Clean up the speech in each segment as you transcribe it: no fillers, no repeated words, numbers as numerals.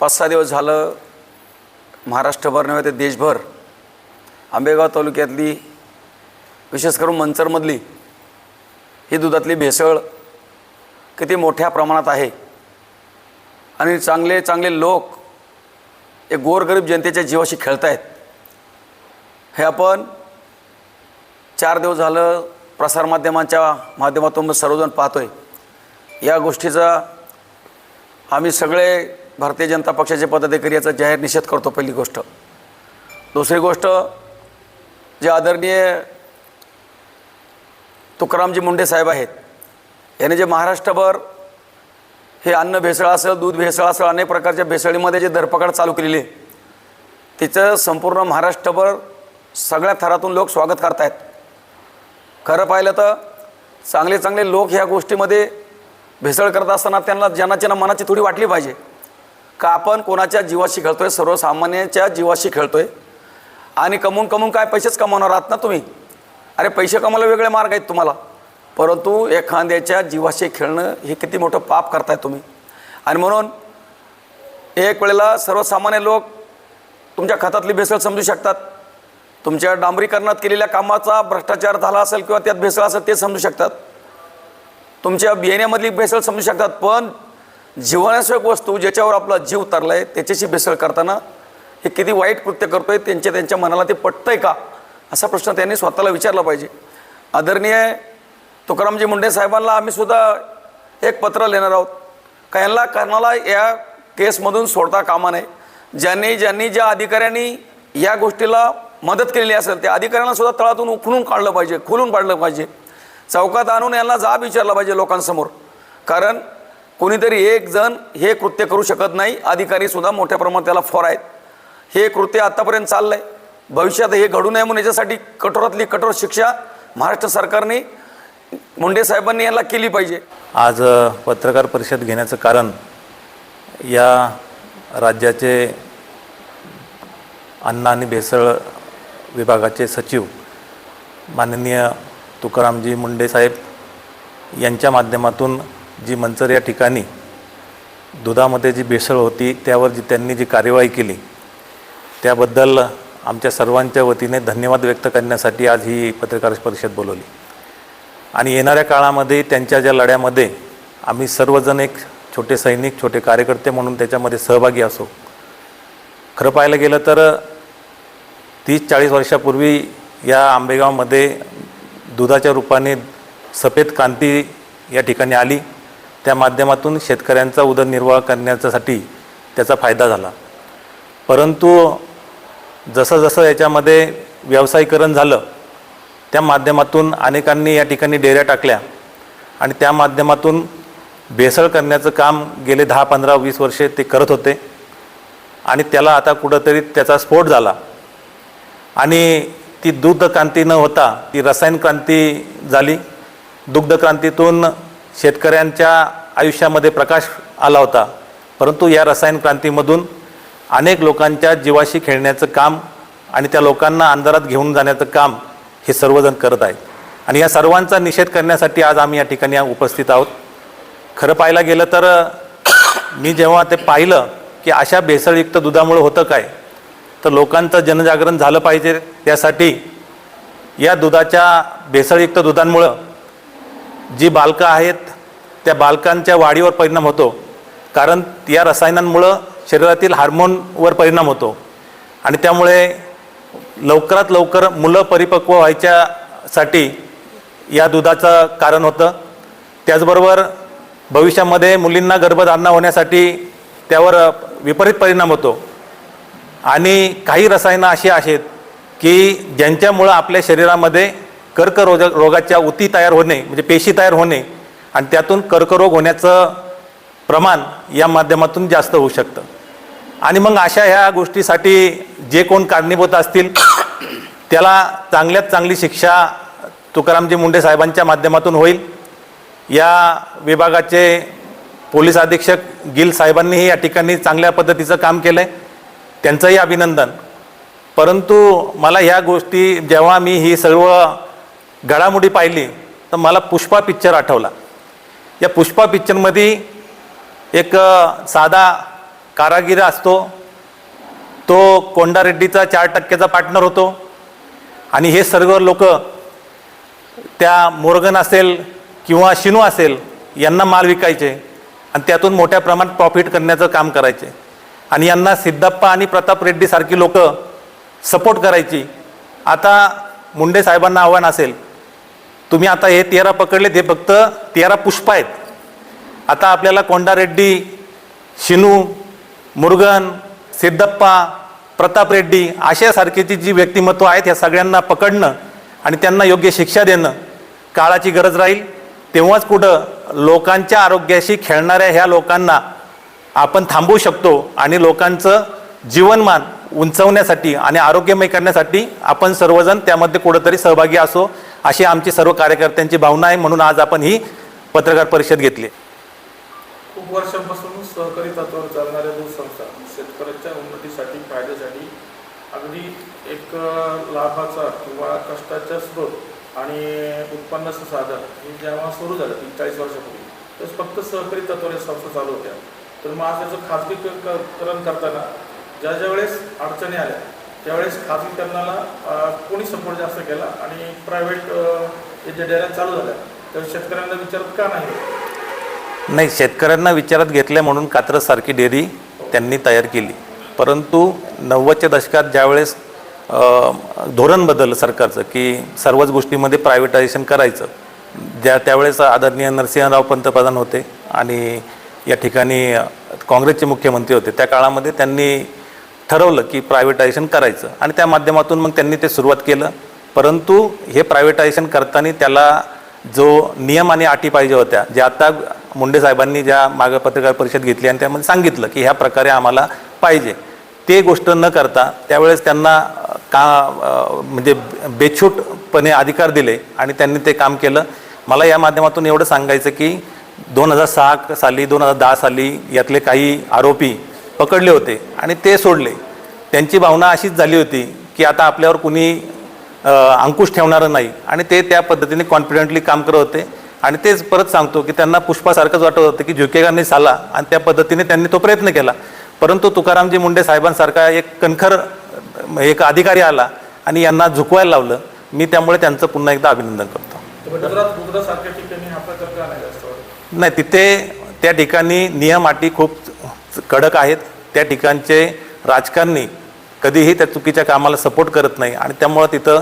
5-6 दिवस झालं महाराष्ट्रभर नव्हे तर देशभर आंबेगाव तालुक्यातली विशेष करून मंचरमधली ही दुधातली भेसळ किती मोठ्या प्रमाणात आहे आणि चांगले चांगले लोक हे गोरगरीब जनतेच्या जीवाशी खेळत आहेत हे आपण 4 दिवस झालं प्रसारमाध्यमांच्या माध्यमातून सर्वजण पाहतोय। या गोष्टीचा आम्ही सगळे भारतीय जनता पक्षाचे पदाधिकारी याचा जाहीर निषेध करतो। पहिली गोष्ट। दुसरी गोष्ट, जे आदरणीय तुकारामजी मुंडे साहेब आहेत यांनी जे महाराष्ट्रभर हे अन्न भेसळ असेल, दूध भेसळ असेल, अनेक प्रकारच्या भेसळीमध्ये जे धरपकड चालू केलेली आहे तिचं संपूर्ण महाराष्ट्रभर सगळ्या थरातून लोक स्वागत करत आहेत। खरं पाहिलं तर चांगले चांगले लोक ह्या गोष्टीमध्ये भेसळ करत असताना त्यांना जनाच्या मनाची थोडी वाटली पाहिजे का आपण कोणाच्या जीवाशी खेळतोय, सर्वसामान्यांच्या जीवाशी खेळतोय आणि कमवून काय पैसेच कमवणार आहात ना तुम्ही। अरे पैसे कमवायला वेगळे मार्ग आहेत तुम्हाला, परंतु एखाद्याच्या जीवाशी खेळणं हे किती मोठं पाप करताय तुम्ही। आणि म्हणून एक वेळेला सर्वसामान्य लोक तुमच्या खात्यातली भेसळ समजू शकतात, तुमच्या डांबरीकरणात केलेल्या कामाचा भ्रष्टाचार झाला असेल किंवा त्यात भेसळ असेल ते समजू शकतात, तुमच्या बियाण्यामधली भेसळ समजू शकतात, पण जीवनावश्यक वस्तू ज्याच्यावर आपला जीव तरला आहे त्याच्याशी भेसळ करताना हे किती वाईट कृत्य करतोय त्यांच्या मनाला ते पटतंय का असा प्रश्न त्यांनी स्वतःला विचारला पाहिजे। आदरणीय तुकारामजी मुंडे साहेबांना आम्ही सुद्धा एक पत्र लिहिणार आहोत का यांना कोणाला या केसमधून सोडता कामा नये। ज्यांनी ज्या अधिकाऱ्यांनी या गोष्टीला मदत केलेली असेल त्या अधिकाऱ्यांना सुद्धा तळातून उखलून काढलं पाहिजे, खोलून काढलं पाहिजे, चौकात आणून यांना जाब विचारला पाहिजे लोकांसमोर। कारण कोणीतरी एक जण हे कृत्य करू शकत नाही, अधिकारी सुद्धा मोठ्या प्रमाणात त्याला फॉर आहेत। हे कृत्य आतापर्यंत चाललंय, भविष्यात हे घडू नये म्हणून याच्यासाठी कठोरातली कठोर शिक्षा महाराष्ट्र सरकारने मुंडे साहेबांनी याला केली पाहिजे। आज पत्रकार परिषद घेण्याचं कारण या राज्याचे अन्न आणि भेसळ विभागाचे सचिव माननीय तुकारामजी मुंडे साहेब यांच्या माध्यमातून जी मंचर या ठिकाणी दुधामध्ये जी भेसळ होती त्यावर त्यांनी जी कार्यवाही केली त्याबद्दल आमच्या सर्वांच्या वतीने धन्यवाद व्यक्त करण्यासाठी आज ही पत्रकार परिषद बोलवली। आणि येणाऱ्या काळामध्ये त्यांच्या ज्या लढ्यामध्ये आम्ही सर्वजण एक छोटे सैनिक, छोटे कार्यकर्ते म्हणून त्याच्यामध्ये सहभागी असू। खरं पाहायला गेलं तर 30-40 वर्षापूर्वी या आंबेगावमध्ये दुधाच्या रूपाने सफेद क्रांती या ठिकाणी आली, त्या माध्यमातून शेतकऱ्यांचा उदरनिर्वाह करण्यासाठी त्याचा फायदा झाला। परंतु जसं जसं याच्यामध्ये व्यावसायीकरण झालं त्या माध्यमातून अनेकांनी या ठिकाणी डेऱ्या टाकल्या आणि त्या माध्यमातून भेसळ करण्याचं काम गेले 10-15-20 वर्षे ते करत होते आणि त्याला आता कुठंतरी त्याचा स्फोट झाला आणि ती दूध क्रांती न होता ती रसायन क्रांती झाली। दुग्ध क्रांतीतून शेतकऱ्यांच्या आयुष्यामध्ये प्रकाश आला होता, परंतु या रसायन क्रांतीमधून अनेक लोकांच्या जीवाशी खेळण्याचं काम आणि त्या लोकांना अंधारात घेऊन जाण्याचं काम हे सर्वजण करत आहेत आणि या सर्वांचा निषेध करण्यासाठी आज आम्ही या ठिकाणी उपस्थित आहोत। खरं पाहायला गेलं तर मी जेव्हा ते पाहिलं की अशा भेसळयुक्त दुधामुळे होतं काय, तर लोकांचं जनजागरण झालं पाहिजे, त्यासाठी या दुधाच्या भेसळयुक्त दुधांमुळं जी बालकं आहेत त्या बालकांच्या वाढीवर परिणाम होतो, कारण या रसायनांमुळं शरीरातील हार्मोनवर परिणाम होतो आणि त्यामुळे लवकरात लवकर मुलं परिपक्व व्हायच्यासाठी या दुधाचं कारण होतं। त्याचबरोबर भविष्यामध्ये मुलींना गर्भधारणा होण्यासाठी त्यावर विपरीत परिणाम होतो आणि काही रसायनं अशी आहेत की ज्यांच्यामुळं आपल्या शरीरामध्ये कर्करोगाच्या उती तयार होणे म्हणजे पेशी तयार होणे आणि त्यातून कर्करोग होण्याचं प्रमाण या माध्यमातून जास्त होऊ शकतं। आणि मग अशा ह्या गोष्टीसाठी जे कोण कारणीभूत असतील त्याला चांगल्यात चांगली शिक्षा तुकारामजी मुंडे साहेबांच्या माध्यमातून होईल। या विभागाचे पोलीस अधीक्षक गिल साहेबांनीही या ठिकाणी चांगल्या पद्धतीचं काम केलं आहे, त्यांचंही अभिनंदन। परंतु मला ह्या गोष्टी जेव्हा मी ही सर्व घडामोडी पाहिली तर मला पुष्पा पिक्चर आठवला। या पुष्पा पिक्चरमध्ये एक साधा कारागीर असतो तो कोंडा रेड्डीचा 4% पार्टनर होतो आणि हे सर्व लोक त्या मोर्गन असेल किंवा शिनू असेल यांना माल विकायचे आणि त्यातून मोठ्या प्रमाणात प्रॉफिट करण्याचं काम करायचे आणि यांना सिद्धप्पा आणि प्रताप रेड्डी सारखी लोक सपोर्ट करायची. आता मुंडे साहेबांना आव्हान असेल, तुम्ही आता हे 13 पकडले, ते फक्त 13 पुष्प आहेत. आता आपल्याला कोंडा रेड्डी, शिनू, मुर्गन, सिद्धप्पा, प्रताप रेड्डी अशासारखीची जी व्यक्तिमत्व आहेत ह्या सगळ्यांना पकडणं आणि त्यांना योग्य शिक्षा देणं काळाची गरज राहील. तेव्हाच कुठं लोकांच्या आरोग्याशी खेळणाऱ्या ह्या लोकांना आपण थांबवू शकतो आणि लोकांचं जीवनमान उंचवण्यासाठी आणि आरोग्यमय करण्यासाठी आपण सर्वजण त्यामध्ये कुठंतरी सहभागी असो अशी आमची सर्व कार्यकर्त्यांची भावना आहे. म्हणून आज आपण ही पत्रकार परिषद घेतली. खूप वर्षांपासून सहकारी तत्त्वावर चालणाऱ्या दूध संस्था शेतकऱ्यांच्या उन्नतीसाठी फायद्यासाठी अगदी एक लाभाचा किंवा कष्टाचा स्रोत आणि उत्पन्नाचं साधन हे जेव्हा सुरू झालं 40 वर्षापूर्वी तर फक्त सहकारी तत्त्वावर संस्था चालू होत्या. तर मग आज त्याचं खाजगीकरण करताना ज्या वेळेस अडचणी आल्या त्यावेळेस खाजगीकरणाला कोणी सपोर्ट जास्त केला आणि प्रायव्हेट ज्या डेअऱ्या चालू झाल्या तर शेतकऱ्यांना विचारत का नाही? शेतकऱ्यांना विचारात घेतल्या म्हणून कात्रजसारखी डेअरी त्यांनी तयार केली. परंतु 90च्या दशकात ज्यावेळेस धोरण बदललं सरकारचं की सर्वच गोष्टीमध्ये प्रायव्हेटायझेशन करायचं, त्यावेळेस आदरणीय नरसिंहराव पंतप्रधान होते आणि या ठिकाणी काँग्रेसचे मुख्यमंत्री होते. त्या काळामध्ये त्यांनी ठरवलं की प्रायव्हेटायझेशन करायचं आणि त्या माध्यमातून मग त्यांनी ते सुरुवात केलं. परंतु हे प्रायव्हेटायझेशन करताना त्याला जो नियम आणि अटी पाहिजे होत्या, ज्या आता मुंडे साहेबांनी ज्या मागं पत्रकार परिषद घेतली आणि त्यामध्ये सांगितलं की ह्या प्रकारे आम्हाला पाहिजे, ते गोष्ट न करता त्यावेळेस त्यांना म्हणजे बेछूटपणे अधिकार दिले आणि त्यांनी ते काम केलं. मला या माध्यमातून एवढं सांगायचं की 2006 साली 2010 साली यातले काही आरोपी पकडले होते आणि ते सोडले. त्यांची भावना अशीच झाली होती की आता आपल्यावर कुणी अंकुश ठेवणारं नाही आणि ते त्या पद्धतीने कॉन्फिडेंटली काम करत होते. आणि तेच परत सांगतो की त्यांना पुष्पासारखंच वाटत होतं की झुकेगा नाही साला, आणि त्या पद्धतीने त्यांनी तो प्रयत्न केला. परंतु तुकारामजी मुंडे साहेबांसारखा एक कणखर एक अधिकारी आला आणि यांना झुकवायला लावलं. मी त्यामुळे त्यांचं पुन्हा एकदा अभिनंदन करतो. गुजरातसारख्या ठिकाणी हा प्रकार का नाही जास्त? नाही, तिथे त्या ठिकाणी नियम अटी खूप कडक आहेत. त्या ठिकाणचे राजकारणी कधीही त्या चुकीच्या कामाला सपोर्ट करत नाही आणि त्यामुळं तिथं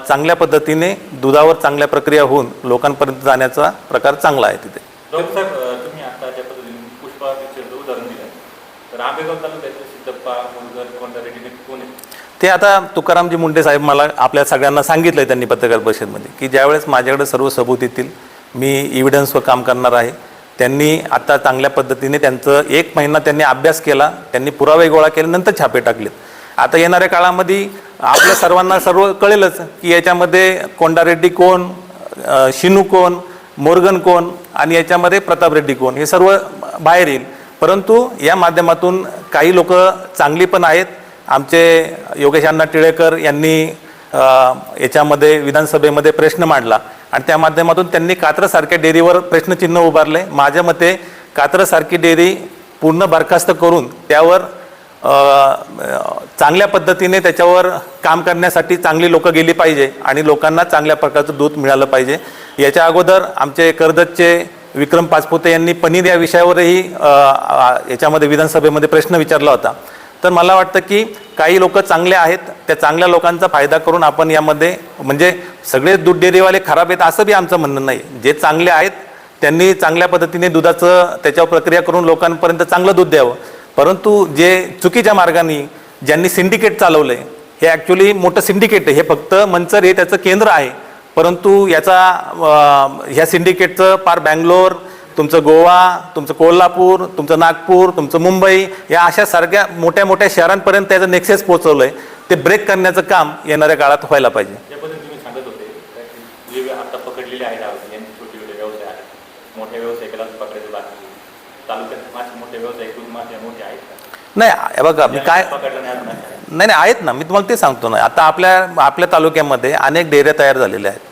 चांगल्या पद्धतीने दुधावर चांगल्या प्रक्रिया होऊन लोकांपर्यंत जाण्याचा प्रकार चांगला आहे तिथे. डॉक्टर साहेब, तुम्ही आता ज्या पद्धतीने पुष्पा पिक्चरचं उदाहरण दिलं, तर आंबेगाव तालुक्यातले सिद्धप्पा, मुरगन, कोंडा रेड्डी कोण आहे? ते आता तुकारामजी मुंडे साहेब मला आपल्या सगळ्यांना सांगितलं आहे त्यांनी पत्रकार परिषदेमध्ये की ज्यावेळेस माझ्याकडे सर्व सबूत येतील मी इव्हिडन्सवर काम करणार आहे. त्यांनी आता चांगल्या पद्धतीने त्यांचं 1 महिना त्यांनी अभ्यास केला, त्यांनी पुरावे गोळा केले, नंतर छापे टाकलेत. आता येणाऱ्या काळामध्ये आपल्या सर्वांना सर्व कळेलच की याच्यामध्ये कोंडा रेड्डी कोण, शिनू कोण, मोर्गन कोण आणि याच्यामध्ये प्रताप रेड्डी कोण, हे सर्व बाहेर येईल. परंतु या माध्यमातून काही लोक चांगली पण आहेत. आमचे योगेश अण्णा टिळेकर यांनी याच्यामध्ये विधानसभेमध्ये प्रश्न मांडला आणि त्या माध्यमातून त्यांनी कात्रजसारख्या डेअरीवर प्रश्नचिन्ह उभारले. माझ्या मते कात्रजसारखी डेअरी पूर्ण बरखास्त करून त्यावर चांगल्या पद्धतीने त्याच्यावर काम करण्यासाठी चांगली लोकं गेली पाहिजे आणि लोकांना चांगल्या प्रकारचं दूध मिळालं पाहिजे. याच्या अगोदर आमचे कर्जतचे विक्रम पाचपुते यांनी पनीर या विषयावरही याच्यामध्ये विधानसभेमध्ये प्रश्न विचारला होता. तर मला वाटतं की काही लोक चांगले आहेत, त्या चांगल्या लोकांचा फायदा करून आपण यामध्ये म्हणजे सगळे दूध डेअरीवाले खराब आहेत असं बी आमचं म्हणणं नाही. जे चांगले आहेत त्यांनी चांगल्या पद्धतीने दुधाचं त्याच्यावर प्रक्रिया करून लोकांपर्यंत चांगलं दूध द्यावं. परंतु जे चुकीच्या मार्गाने ज्यांनी सिंडिकेट चालवलं आहे, हे ॲक्च्युली मोठं सिंडिकेट आहे. हे फक्त मंचर हे त्याचं केंद्र आहे, परंतु याचा ह्या सिंडिकेटचं पार बँगलोर, तुमचं गोवा, तुमचं कोल्हापूर, तुमचं नागपूर, तुमचं मुंबई या अशा सारख्या मोठ्या मोठ्या शहरांपर्यंत त्याचं नेक्सेस पोहोचवलं आहे. ते ब्रेक करण्याचं काम येणाऱ्या काळात व्हायला पाहिजे. याबद्दल तुम्ही सांगत होते जे आता पकडलेले आहेत यांचे छोटे छोटे व्यवसाय आहेत, मोठ्या व्यवसायिकाला पकडायचं बाकी, तालुक्यात मासे मोठे व्यवसाय दूध मासे मोठे आहेत का? नाही, बघा मी काय पकडलं नाही आहेत ना, मी तुम्हाला ते सांगतो ना. आता आपल्या तालुक्यामध्ये अनेक डेअऱ्या तयार झालेल्या आहेत.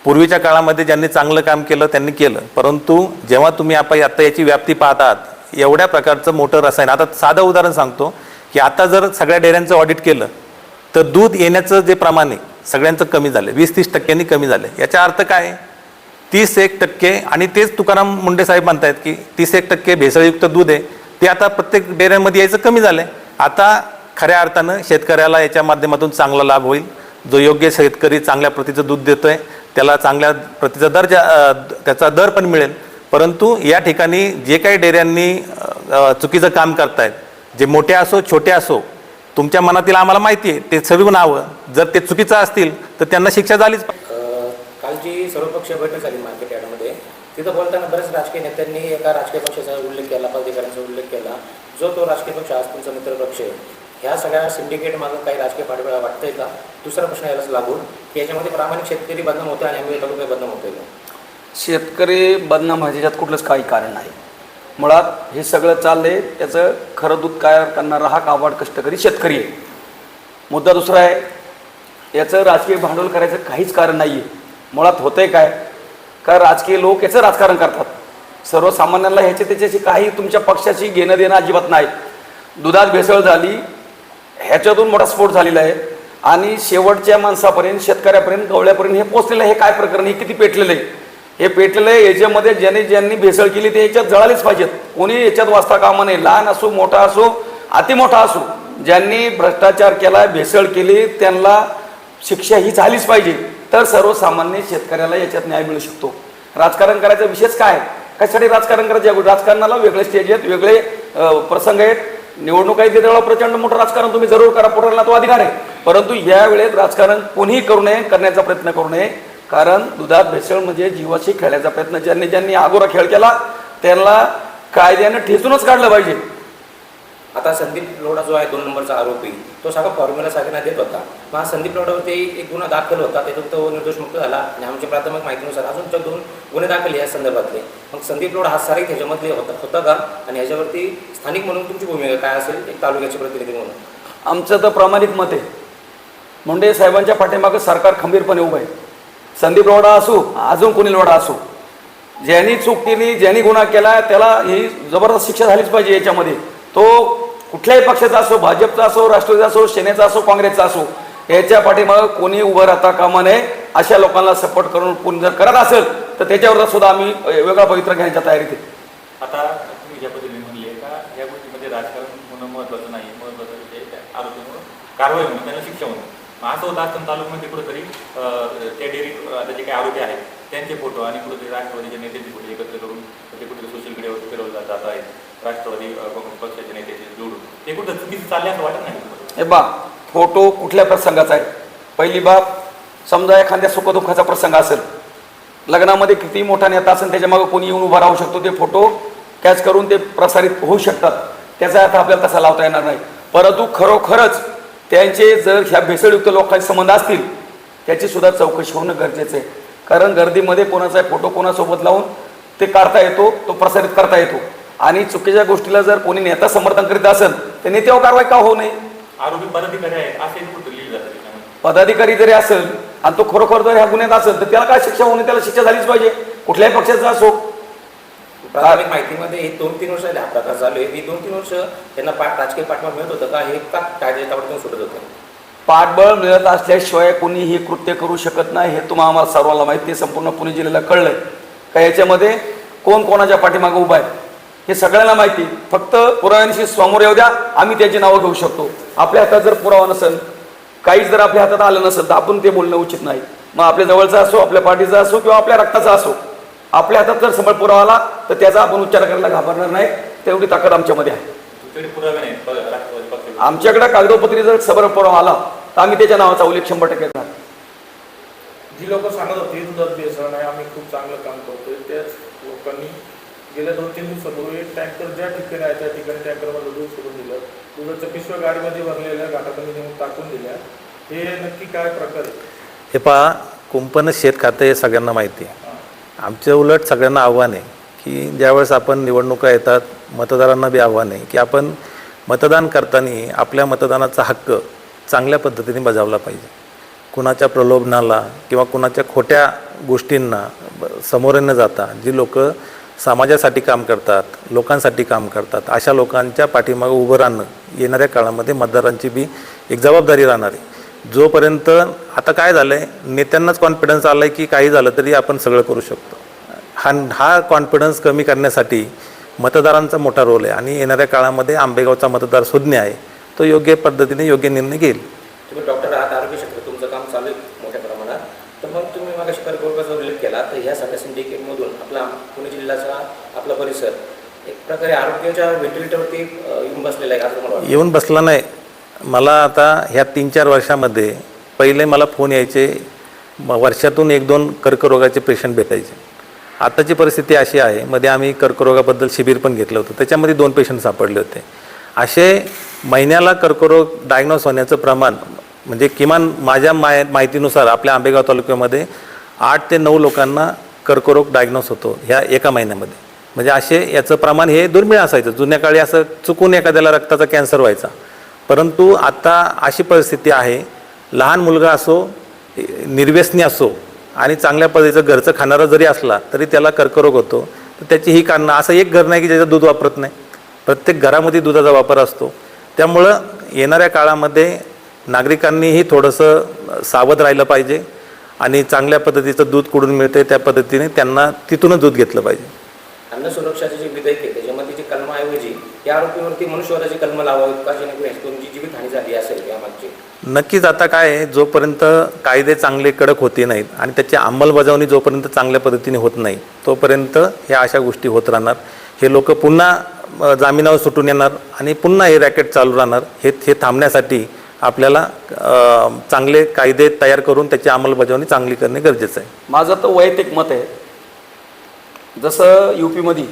पूर्वीच्या काळामध्ये ज्यांनी चांगलं काम केलं त्यांनी केलं, परंतु जेव्हा तुम्ही आता याची व्याप्ती पाहतात एवढ्या प्रकारचं मोठं रसायन, आता साधं उदाहरण सांगतो की आता जर सगळ्या डेअऱ्यांचं ऑडिट केलं तर दूध येण्याचं जे प्रमाण आहे सगळ्यांचं कमी झालं, 20-30% कमी झालं. याचा अर्थ काय? 30-1% आणि तेच तुकाराम मुंडे साहेब म्हणतायत की 30-1% भेसळयुक्त दूध आहे ते आता प्रत्येक डेअऱ्यांमध्ये यायचं कमी झालं आहे. आता खऱ्या अर्थानं शेतकऱ्याला याच्या माध्यमातून चांगला लाभ होईल. जो योग्य शेतकरी चांगल्या प्रतीचं दूध देतो आहे त्याला चांगल्या प्रतीचा त्याचा दर पण मिळेल. परंतु या ठिकाणी जे काही डेअऱ्यांनी चुकीचं काम करतायत, जे मोठे असो छोटे असो, तुमच्या मनातील आम्हाला माहिती आहे ते सर्व नावं जर ते चुकीचं असतील तर त्यांना शिक्षा झालीच. कालची सर्वपक्षीय बैठक झाली मार्केट यार्डमध्ये. तिथं बोलताना बऱ्याच राजकीय नेत्यांनी एका राजकीय पक्षाचा उल्लेख केला, पदाधिकाऱ्यांचा उल्लेख केला. जो तो राजकीय पक्ष आज तुमचा मित्रपक्ष आहे. ह्या सगळ्या सिंडिकेट मागून काही राजकीय पाठबळ वाटतंय का? दुसरा प्रश्न यालाच लागून की याच्यामध्ये प्रामाणिक शेतकरी बदनाम होते आणि आम्ही तालुका बदनाम होतोय का? शेतकरी बदनाम ह्याच्यात कुठलंच काही कारण नाही. मुळात हे सगळं चाललंय त्याचं खरं दूध तयार करणारा हा काबाड कष्टकरी शेतकरी आहे. मुद्दा दुसरा आहे, याचं राजकीय भांडवल करायचं काहीच कारण नाही आहे. मुळात होतंय काय का राजकीय लोक याचं राजकारण करतात. सर्वसामान्यांना त्याच्याशी काही तुमच्या पक्षाशी घेणं देणं अजिबात नाही. दुधात भेसळ झाली ह्याच्यातून मोठा स्फोट झालेला आहे आणि शेवटच्या माणसापर्यंत शेतकऱ्यापर्यंत गवळ्यापर्यंत हे पोचलेलं आहे. हे काय प्रकरण, हे किती पेटलेलं आहे, हे पेटलेलं आहे. याच्यामध्ये ज्यांनी भेसळ केली ते याच्यात जळालीच पाहिजेत. कोणी याच्यात वाचता कामा नये. लहान असो मोठा असो अतिमोठा असो, ज्यांनी भ्रष्टाचार केला भेसळ केली त्यांना शिक्षा ही झालीच पाहिजे. तर सर्वसामान्य शेतकऱ्याला याच्यात न्याय मिळू शकतो. राजकारण करायचा विषयच काय? कशासाठी राजकारण करायचं? राजकारणाला वेगळे स्टेज आहेत, वेगळे प्रसंग आहेत. निवडणूक आहे त्यावेळेला प्रचंड मोठं राजकारण तुम्ही जरूर करा, पोटाला तो अधिकार आहे. परंतु या वेळेत राजकारण कोणीही करू नये, करण्याचा प्रयत्न करू नये. कारण दुधात भेसळ म्हणजे जीवाशी खेळायचा प्रयत्न. ज्यांनी आगोरा खेळ केला त्यांना कायद्यानं ठेचूनच काढलं पाहिजे. आता संदीप लोढा जो आहे 2 नंबरचा आरोपी, तो सगळा फॉर्म्युला सगळ्यांना देत होता. मग संदीप लोढावरती एक गुन्हा दाखल होता, त्यातून तो निर्दोषमुक्त झाला आणि आमच्या प्राथमिक माहितीनुसार अजून 2 गुन्हे दाखल या संदर्भातले. मग संदीप लोढा हा सारा ह्याच्यामधले होता का? आणि ह्याच्यावरती स्थानिक म्हणून तुमची भूमिका काय असेल, एक तालुक्याचे प्रतिनिधी म्हणून? आमचं तर प्रामाणिक मत आहे, मुंडे साहेबांच्या पाठीमागं सरकार खंबीरपणे उभं आहे. संदीप लोढा असो अजून कोणी लोढा असो, ज्यांनी चूक केली ज्यांनी गुन्हा केला त्याला ही जबरदस्त शिक्षा झालीच पाहिजे. याच्यामध्ये तो कुठल्याही पक्षाचा असो, भाजपचा असो, राष्ट्रवादीचा असो, सेनेचा असो, काँग्रेसचा असो, याच्या पाठीमागं कोणी उभं राहता कामा नये. अशा लोकांना सपोर्ट करून कोणी जर करत असेल तर त्याच्यावर सुद्धा आम्ही वेगळा पवित्र घेण्याच्या तयारीत आहे. आता तुम्ही ज्या पद्धतीने म्हणले का या गोष्टीमध्ये राजकारण होणं महत्त्वाचं नाही, महत्त्वाचं म्हणजे आरोपीमुळे कारवाई होणं, त्यांना शिक्षा होणं. असं होतं असताना तालुक्यामध्ये कुठेतरी त्या डेअरी जे काही आरोपी आहेत त्यांचे फोटो आणि कुठेतरी राष्ट्रवादीच्या नेत्यांचे फोटो एकत्र करून ते कुठेतरी सोशल मीडियावर फिरवले जात आहेत. राष्ट्रवादी काँग्रेस पक्षाचे नेत्याचे जोडून ते कुठं चुकीचं चालले असं वाटत नाही? हे बा, फोटो कुठल्या प्रसंगाचा आहे? पहिली बाब, समजा एखाद्या सुखदुःखाचा प्रसंग असेल, लग्नामध्ये किती मोठा नेता असेल त्याच्या मागे कोणी येऊन उभा राहू शकतो, ते फोटो कॅच करून ते प्रसारित होऊ शकतात. त्याचा अर्थ आपल्याला तसा लावता येणार नाही. परंतु खरोखरच त्यांचे जर ह्या भेसळयुक्त लोकांचे संबंध असतील त्याची सुद्धा चौकशी होणं गरजेचं आहे. कारण गर्दीमध्ये कोणाचा फोटो कोणासोबत लावून ते काढता येतो, तो प्रसारित करता येतो. आणि चुकीच्या गोष्टीला जर कोणी नेता समर्थन करीत असेल तर नेत्यावर कारवाई का होऊ नये? आरोपी पदाधिकारी आहेत असे कुठं लिहिलं जातं त्याच्यामध्ये. पदाधिकारी जरी असेल आणि तो खरोखर जर ह्या गुन्ह्यात असेल तर त्याला काय शिक्षा होऊ नये? त्याला शिक्षा झालीच पाहिजे, कुठल्याही पक्षाचा असो. प्राथमिक माहितीमध्ये हे 2-3 वर्ष हा प्रकार चालू आहे. ही 2-3 वर्ष त्यांना राजकीय पाठबळ मिळत होतं का? हे का कायद्याच्या तावडीतून सुटत होतं? पाठबळ मिळत असल्याशिवाय कोणी हे कृत्य करू शकत नाही. हे तुम्हाला आम्हाला सर्वांना माहिती आहे, संपूर्ण पुणे जिल्ह्याला कळलंय का याच्यामध्ये कोण कोणाच्या पाठीमागं उभा आहे हे सगळ्यांना माहिती. फक्त पुराव्यांशी समोर येऊ द्या, आम्ही त्याची नावं घेऊ शकतो. आपल्या हातात जर पुरावा नसेल, काहीच जर आपल्या हातात आलं नसेल तर आपण ते बोलणं उचित नाही. मग आपल्या जवळचा असो, आपल्या पार्टीचा असो किंवा आपल्या रक्ताचा असो, आपल्या हातात जर सबळ पुरावा आला तर त्याचा आपण उच्चार करायला घाबरणार नाही. तेवढी ताकद आमच्यामध्ये आहे. आमच्याकडे कागदोपत्री जर सबळ पुरावा आला तर आम्ही त्याच्या नावाचा उल्लेख 100% करणार. जी लोक सांगत होती दुधात भेसळ नाही, आम्ही खूप चांगलं काम करतोय, त्याच लोकांनी गेल्या 2-3 दिवसापूर्वी टँकर ज्या ठिकाणी आहे त्या ठिकाणी टँकरमध्ये दूध सोडून दिलं. दुधाच्या पिशव्या गाडीमध्ये भरलेल्या घाटामध्ये नेऊन टाकून दिल्या. हे नक्की काय प्रकार आहे? हे पहा, कुंपण शेत खातं हे सगळ्यांना माहिती आहे. आमच्या उलट सगळ्यांना आव्हान आहे की ज्यावेळेस आपण निवडणुका येतात, मतदारांना बी आव्हान आहे की आपण मतदान करताना आपल्या मतदानाचा हक्क चांगल्या पद्धतीने बजावला पाहिजे. कुणाच्या प्रलोभनाला किंवा कुणाच्या खोट्या गोष्टींना समोर न जाता जी लोक समाजासाठी काम करतात, लोकांसाठी काम करतात, अशा लोकांच्या पाठीमागे उभं राहणं येणाऱ्या काळामध्ये मतदारांची बी एक जबाबदारी राहणार आहे. जोपर्यंत आता काय झालं आहे, नेत्यांनाच कॉन्फिडन्स आला आहे की काही झालं तरी आपण सगळं करू शकतो. हा कॉन्फिडन्स कमी करण्यासाठी मतदारांचा मोठा रोल आहे आणि येणाऱ्या काळामध्ये आंबेगावचा मतदार सुज्ञ आहे, तो योग्य पद्धतीने योग्य निर्णय घेईल. तुम्ही डॉक्टर आहात, आरोग्य क्षेत्रात तुमचं काम चालू आहे मोठ्या प्रमाणात. तर मग तुम्ही मागाशी कर्करोगाचा उल्लेख केला, तर ह्या सगळ्या सिंडिकेटमधून आपला पुणे जिल्ह्याचा आपला परिसर एक प्रकारे आरोग्याच्या व्हेंटिलेटरवरती येऊन बसलेला आहे असं मला वाटतं. येऊन बसला नाही. मला आता ह्या 3-4 वर्षामध्ये पहिले मला फोन यायचे, वर्षातून 1-2 कर्करोगाचे पेशंट भेटायचे. आताची परिस्थिती अशी आहे, मध्ये आम्ही कर्करोगाबद्दल शिबिर पण घेतलं होतं, त्याच्यामध्ये 2 पेशंट सापडले होते. असे महिन्याला कर्करोग डायग्नोस होण्याचं प्रमाण म्हणजे किमान माझ्या माहितीनुसार आपल्या आंबेगाव तालुक्यामध्ये 8 ते 9 लोकांना कर्करोग डायग्नोस होतो ह्या एका महिन्यामध्ये. म्हणजे असे याचं प्रमाण हे दुर्मिळ असायचं. जुन्या काळी असं चुकून एखाद्याला रक्ताचा कॅन्सर व्हायचा, परंतु आता अशी परिस्थिती आहे, लहान मुलगा असो, निर्व्यसनी असो आणि चांगल्या पद्धतीचं घरचं खाणारा जरी असला तरी त्याला कर्करोग होतो. तर त्याची ही कारणं, असं एक घर नाही की ज्याचं दूध वापरत नाही, प्रत्येक घरामध्ये दुधाचा वापर असतो. त्यामुळं येणाऱ्या काळामध्ये नागरिकांनीही थोडंसं सावध राहिलं पाहिजे आणि चांगल्या पद्धतीचं दूध कुठून मिळते त्या पद्धतीने त्यांना तिथूनच दूध घेतलं पाहिजे. अन्न सुरक्षाचे जे विधेयक आहे त्याच्यामध्ये जी कलमाऐवजी या आरोपीवरती मनुष्यवधाची कलम लावावीत का, जेणेकरून तुमची जीवितहानी झाली असेल यामागची. नक्कीच आता काय आहे, जोपर्यंत कायदे चांगले कडक होते नाहीत आणि त्याची अंमलबजावणी जोपर्यंत चांगल्या पद्धतीने होत नाही तोपर्यंत ह्या अशा गोष्टी होत राहणार. हे लोक पुन्हा जामिनावर सुटून येणार आणि पुन्हा हे रॅकेट चालू राहणार. हे थांबण्यासाठी आपल्याला चांगले कायदे तयार करून त्याची अंमलबजावणी चांगली करणे गरजेचं आहे. माझं तर वैयक्तिक मत आहे, जसं UPमध्ये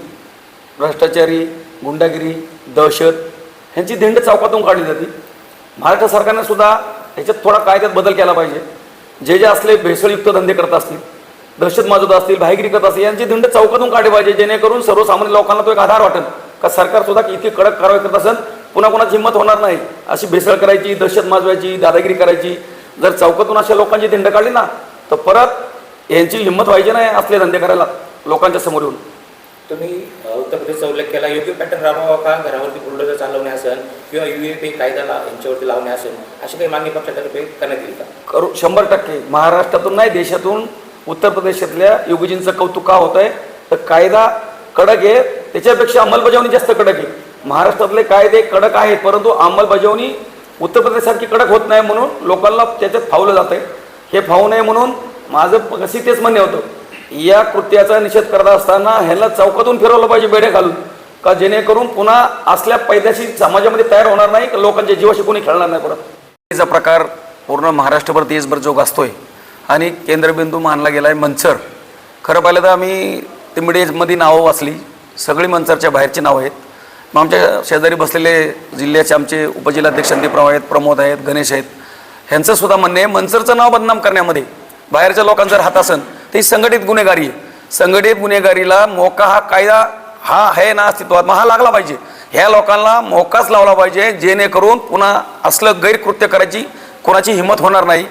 भ्रष्टाचारी, गुंडागिरी, दहशत ह्यांची धिंड चौकातून काढली जाते, महाराष्ट्र सरकारने सुद्धा ह्याच्यात थोडा कायद्यात बदल केला पाहिजे. जे असले भेसळयुक्त धंदे करत असतील, दहशत माजवत असतील, भाईगिरी करत असतील, यांची धिंड चौकातून काढली पाहिजे, जेणेकरून सर्वसामान्य लोकांना तो एक आधार वाटेल का सरकार सुद्धा इतकी कडक कारवाई करत असेल, पुन्हा कोणाची हिंमत होणार नाही अशी भेसळ करायची, दहशत माजवायची, दादागिरी करायची. जर चौकातून अशा लोकांची धिंड काढली ना तर परत यांची हिंमत व्हायची नाही असले धंदे करायला लोकांच्या समोर येऊन. तुम्ही उत्तर प्रदेशचा उल्लेख केला, योग्य पॅटर्न राबवा का, घरावरती बुलडोजर चालवणे असेल किंवा UAP कायद्याला यांच्यावरती लावणे असेल, अशी काही मागणी पक्षातर्फे करण्यात येईल का? करू 100%. महाराष्ट्रातून नाही, देशातून उत्तर प्रदेशातल्या योगीजींचं कौतुक का होत आहे तर कायदा कडक आहे, त्याच्यापेक्षा अंमलबजावणी जास्त कडक आहे. महाराष्ट्रातले कायदे कडक आहेत परंतु अंमलबजावणी उत्तर प्रदेशसारखी कडक होत नाही, म्हणून लोकांना त्याच्यात फावलं जात आहे. हे फावू नये म्हणून माझं कशी तेच म्हणणे होतं, या कृत्याचा निषेध करत असताना ह्याला चौकातून फिरवलं पाहिजे बेड्या घालून, का जेणेकरून पुन्हा असल्या पैदाशी समाजामध्ये तयार होणार नाही, लोकांच्या जीवाशी कोणी खेळणार नाही. परत याचा प्रकार पूर्ण महाराष्ट्रभर देशभर जो गाजतोय आणि केंद्रबिंदू मानला गेला आहे मंचर. खरं पाहिलं तर आम्ही ते मीडियामध्ये नावं वाचली, सगळी मंचरच्या बाहेरची नावं आहेत. मग आमच्या शेजारी बसलेले जिल्ह्याचे आमचे उपजिल्हाध्यक्ष संदीपराव आहेत, प्रमोद आहेत, गणेश आहेत, ह्यांचं सुद्धा म्हणणे आहे मंचरचं नाव बदनाम करण्यामध्ये बाहेरच्या लोकांचा हात असेल तर ही संघटित गुन्हेगारी आहे. संघटित गुन्हेगारीला मोका हा कायदा हा आहे ना अस्तित्वात, मग हा लागला पाहिजे. ह्या लोकांना मोकाच लावला पाहिजे, जेणेकरून पुन्हा असलं गैरकृत्य करायची कोणाची हिंमत होणार नाही.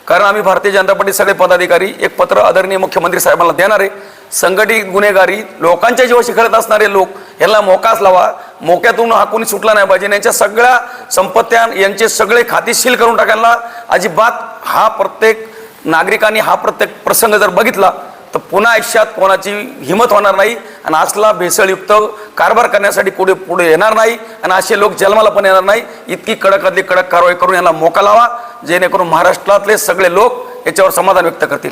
कारण आम्ही भारतीय जनता पार्टी सगळे पदाधिकारी एक पत्र आदरणीय मुख्यमंत्री साहेबांना देणार आहे. संघटित गुन्हेगारी लोकांच्या जीवाशी खेळत असणारे लोक यांना मोकाच लावा, मोक्यातून हा कोणी सुटला नाही पाहिजे. यांच्या सगळ्या संपत्त्या यांचे सगळे खाते सील करून टाकायला अजिबात. हा प्रत्येक नागरिकांनी हा प्रत्येक प्रसंग जर बघितला तर पुन्हा आयुष्यात कोणाची हिंमत होणार नाही आणि असला भेसळयुक्त कारभार करण्यासाठी पुढे येणार नाही आणि असे लोक जन्माला पण येणार नाही. इतकी कडकातली कडक कारवाई करून यांना मोका लावा, जेणेकरून महाराष्ट्रातले सगळे लोक याच्यावर समाधान व्यक्त करतील.